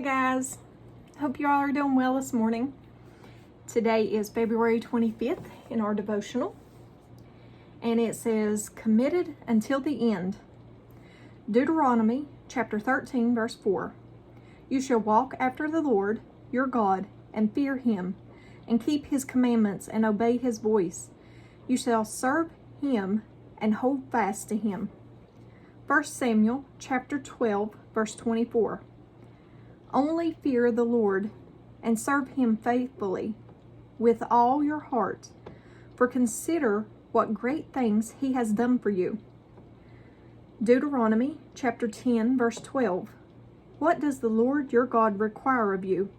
Hi guys, hope you all are doing well this morning. Today is February 25th in our devotional, and it says, committed until the end. Deuteronomy chapter 13 verse 4. You shall walk after the Lord your God and fear him and keep his commandments and obey his voice. You shall serve him and hold fast to him. 1 Samuel chapter 12 verse 24. Only fear the Lord and serve him faithfully with all your heart, for consider what great things he has done for you. Deuteronomy chapter 10 verse 12. What does the Lord your God require of you?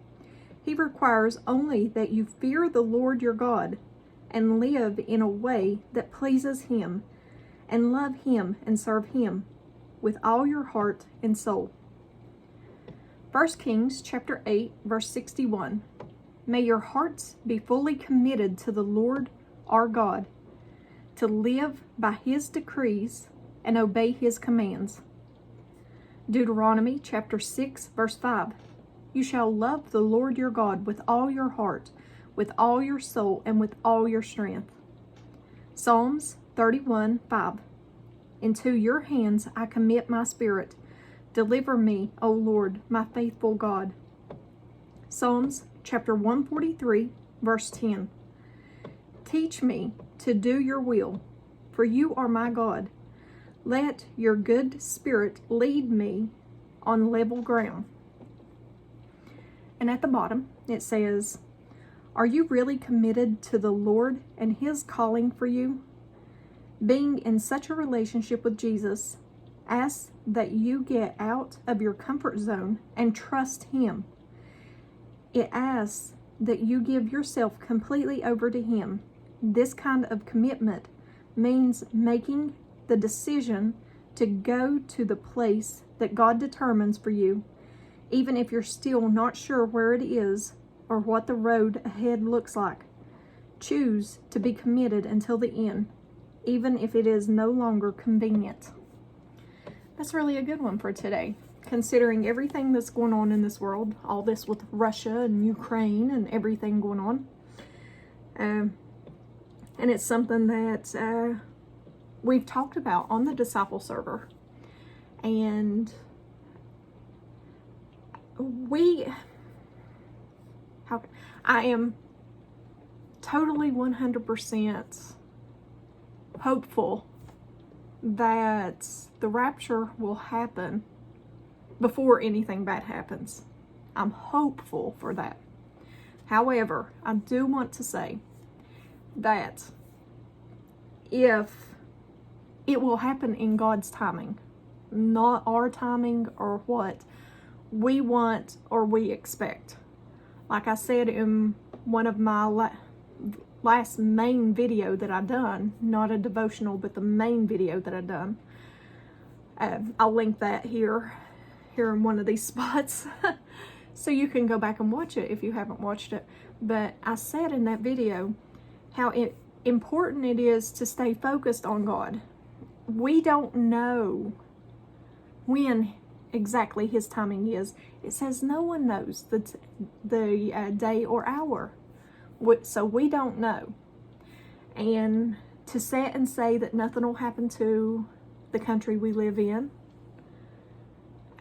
He requires only that you fear the Lord your God and live in a way that pleases him, and love him and serve him with all your heart and soul. 1 Kings chapter 8 verse 61. May your hearts be fully committed to the Lord our God, to live by his decrees and obey his commands. Deuteronomy chapter 6 verse 5. You shall love the Lord your God with all your heart, with all your soul, and with all your strength. Psalms 31 5. Into your hands I commit my spirit. Deliver me, O Lord, my faithful God. Psalms chapter 143 verse 10. Teach me to do your will, for you are my God. Let your good spirit lead me on level ground. And at the bottom it says, are you really committed to the Lord and his calling for you? Being in such a relationship with Jesus asks that you get out of your comfort zone and trust him. It asks that you give yourself completely over to him. This kind of commitment means making the decision to go to the place that God determines for you, even if you're still not sure where it is or what the road ahead looks like. Choose to be committed until the end, even if it is no longer convenient. That's really a good one for today, considering everything that's going on in this world, all this with Russia and Ukraine and everything going on. And it's something that we've talked about on the disciple server. And I am totally 100% hopeful that the rapture will happen before anything bad happens. I'm hopeful for that. However, I do want to say that if it will happen in God's timing, not our timing or what we want or we expect. Like I said in one of my last main video that I done, not a devotional, but the main video that I done. I'll link that here in one of these spots so you can go back and watch it if you haven't watched it. But I said in that video how important it is to stay focused on God. We don't know when exactly his timing is. It says no one knows the day or hour. So we don't know. And to sit and say that nothing will happen to the country we live in,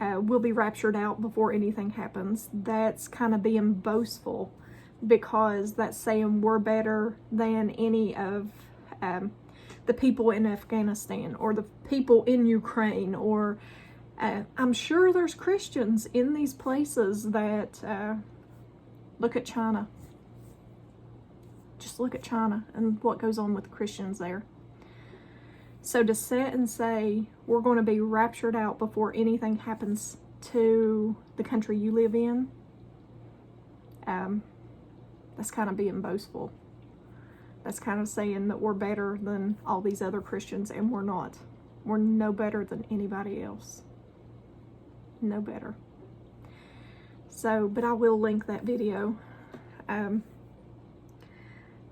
we'll be raptured out before anything happens, that's kind of being boastful, because that's saying we're better than any of the people in Afghanistan or the people in Ukraine, or I'm sure there's Christians in these places that look at China. Just look at China and what goes on with the Christians there. So to sit and say we're going to be raptured out before anything happens to the country you live in, that's kind of being boastful. That's kind of saying that we're better than all these other Christians, and we're not. We're no better than anybody else. No better. So, but I will link that video.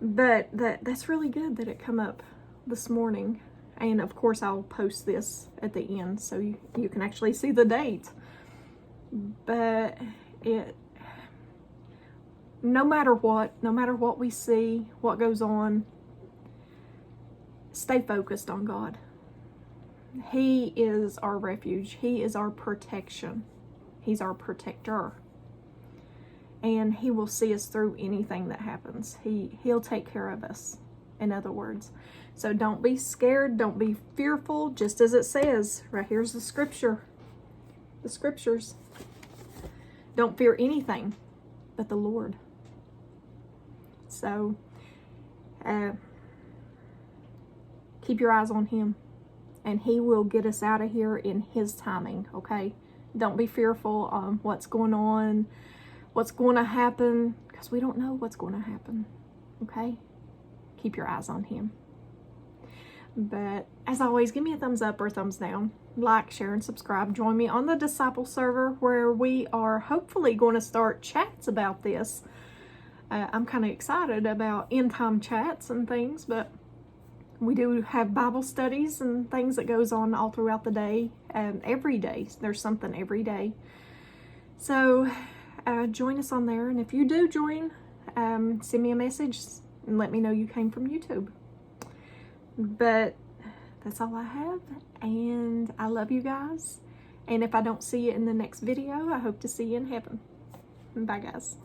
But that's really good that it come up this morning. And of course I'll post this at the end so you can actually see the date. But no matter what we see, what goes on, stay focused on God. He is our refuge. He is our protection. He's our protector. And He will see us through anything that happens. He'll take care of us, in other words. So don't be scared. Don't be fearful. Just as it says, right here's the scripture. The scriptures. Don't fear anything but the Lord. So, keep your eyes on Him. And He will get us out of here in His timing, okay? Don't be fearful what's going on, what's going to happen, because we don't know what's going to happen, okay? Keep your eyes on Him. But as always, give me a thumbs up or a thumbs down. Like, share, and subscribe. Join me on the Disciple server where we are hopefully going to start chats about this. I'm kind of excited about end-time chats and things, but we do have Bible studies and things that goes on all throughout the day. Every day. There's something every day. So join us on there. And if you do join, send me a message and let me know you came from YouTube. But that's all I have. And I love you guys. And if I don't see you in the next video, I hope to see you in heaven. Bye, guys.